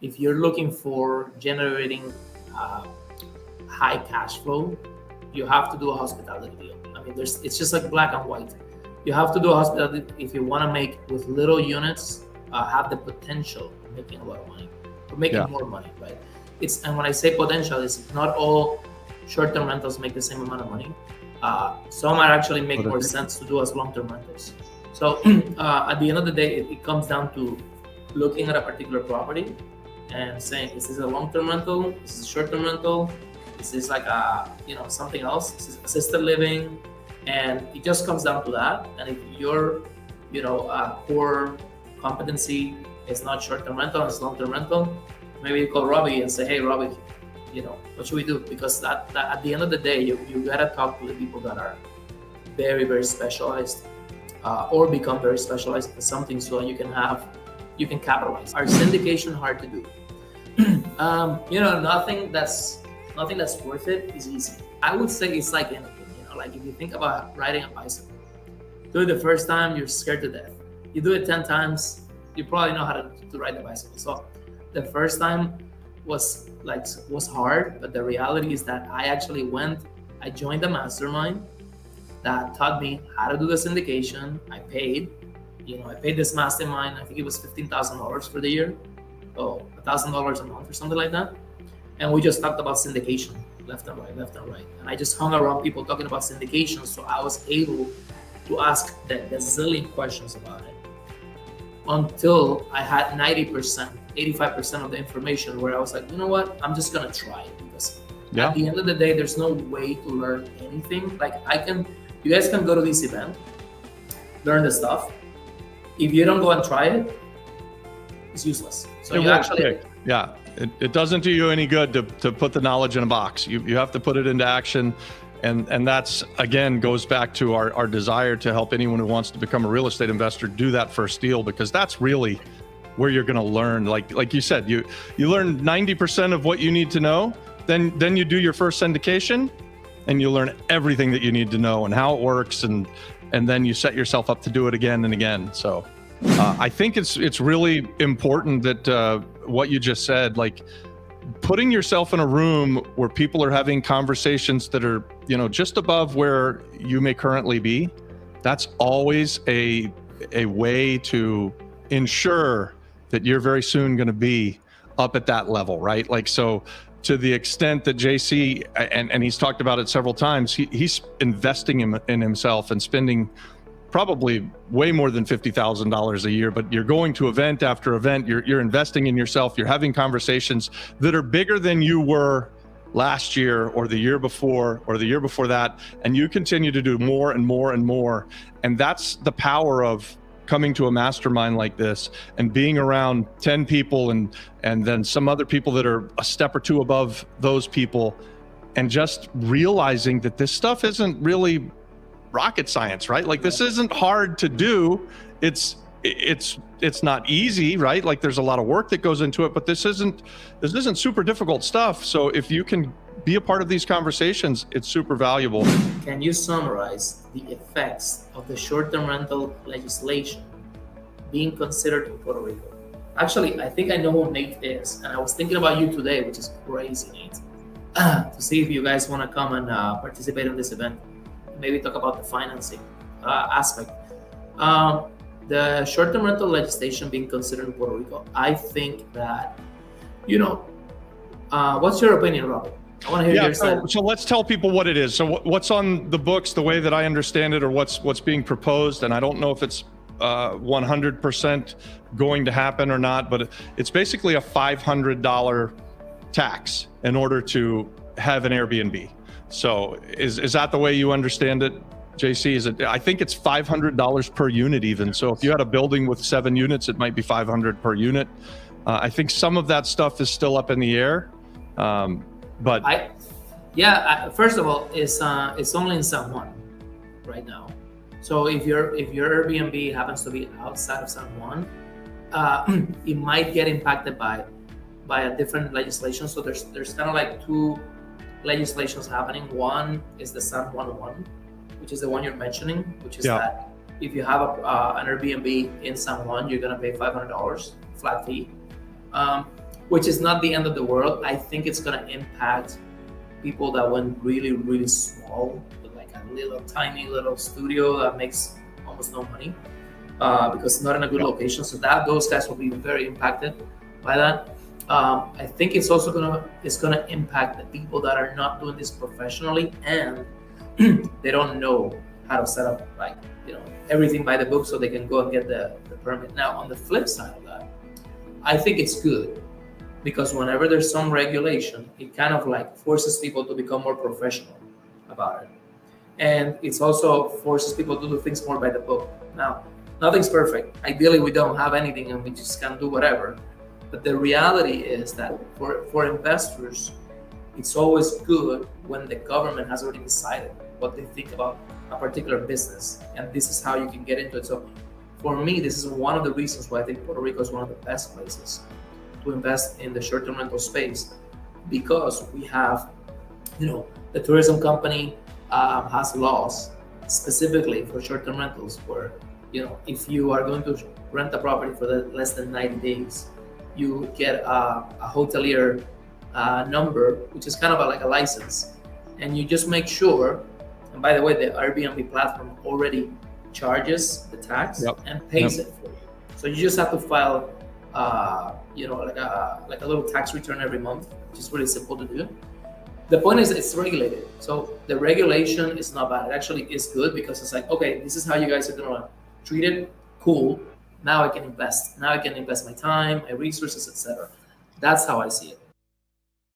If you're looking for generating high cash flow, you have to do a hospitality deal. I mean, it's just like black and white. You have to do a hospitality if you want to make with little units, have the potential of making a lot of money or making more money, right? And when I say potential, it's not all short-term rentals make the same amount of money. Some might actually make more sense to do as long-term rentals. So at the end of the day, it comes down to looking at a particular property and saying, is this a long-term rental? Is this a short-term rental? Is this like something else? Is this assisted living? And it just comes down to that. And if your core competency is not short-term rental, it's long-term rental, maybe you call Robbie and say, hey, Robbie, what should we do? Because that at the end of the day, you gotta talk to the people that are very, very specialized or become very specialized in something so you can capitalize. Are syndication hard to do? Nothing that's worth it is easy. I would say it's like anything, like if you think about riding a bicycle, do it the first time, you're scared to death. You do it 10 times, you probably know how to ride the bicycle. So the first time was hard, but the reality is that I joined a mastermind that taught me how to do the syndication. I paid this mastermind, I think it was $15,000 for the year, $1,000 a month or something like that. And we just talked about syndication left and right. And I just hung around people talking about syndication, so I was able to ask the zillion questions about it until I had 90%, 85% of the information where I was like, you know what, I'm just gonna try it, because at the end of the day, there's no way to learn anything. Like you guys can go to this event, learn the stuff. If you don't go and try it, it's useless. So it doesn't do you any good to put the knowledge in a box. You have to put it into action. And that's, again, goes back to our desire to help anyone who wants to become a real estate investor do that first deal, because that's really where you're going to learn. Like you said, you learn 90% of what you need to know, then you do your first syndication and you learn everything that you need to know and how it works, and then you set yourself up to do it again and again. So I think it's really important that what you just said, like putting yourself in a room where people are having conversations that are, just above where you may currently be, that's always a way to ensure that you're very soon going to be up at that level, right? Like, so to the extent that JC, and he's talked about it several times, he's investing in himself and spending probably way more than $50,000 a year, but you're going to event after event, you're investing in yourself, you're having conversations that are bigger than you were last year or the year before or the year before that, and you continue to do more and more and more. And that's the power of coming to a mastermind like this and being around 10 people and then some other people that are a step or two above those people, and just realizing that this stuff isn't really rocket science, right? Like, this isn't hard to do. It's not easy, right? Like, there's a lot of work that goes into it, but this isn't super difficult stuff. So if you can be a part of these conversations, it's super valuable. Can you summarize the effects of the short-term rental legislation being considered in Puerto Rico? Actually, I think I know who Nate is, and I was thinking about you today, which is crazy, Nate, to see if you guys want to come and participate in this event. Maybe talk about the financing aspect. The short-term rental legislation being considered in Puerto Rico, I think that, what's your opinion, Robert? I want to hear your side. So let's tell people what it is. So what's on the books, the way that I understand it, or what's being proposed, and I don't know if it's 100% going to happen or not, but it's basically a $500 tax in order to have an Airbnb. So is that the way you understand it, JC? I think it's $500 per unit even. So if you had a building with 7 units, it might be $500 per unit. I think some of that stuff is still up in the air. But first of all, it's only in San Juan right now. So if your Airbnb happens to be outside of San Juan, it might get impacted by a different legislation. So there's kind of like 2 legislations happening. One is the San Juan one, which is the one you're mentioning, which is that if you have an Airbnb in San Juan, you're gonna pay $500 flat fee. which is not the end of the world. I think it's going to impact people that went really, really small, with like a little tiny little studio that makes almost no money because it's not in a good location. So that those guys will be very impacted by that. I think it's also gonna impact the people that are not doing this professionally and they don't know how to set up like everything by the book so they can go and get the permit. Now on the flip side of that, I think it's good because whenever there's some regulation, it kind of like forces people to become more professional about it. And it's also forces people to do things more by the book. Now, nothing's perfect. Ideally, we don't have anything and we just can do whatever. But the reality is that for investors, it's always good when the government has already decided what they think about a particular business. And this is how you can get into it. So for me, this is one of the reasons why I think Puerto Rico is one of the best places to invest in the short-term rental space, because we have, the tourism company has laws specifically for short-term rentals where, if you are going to rent a property for less than 90 days, you get a hotelier number, which is kind of like a license. And you just make sure, and by the way, the Airbnb platform already charges the tax and pays it for you. So you just have to file, like a little tax return every month, which is really simple to do. The point is it's regulated. So the regulation is not bad. It actually is good because it's like, okay, this is how you guys are gonna treat it. Cool. Now I can invest. Now I can invest my time, my resources, etc. That's how I see it.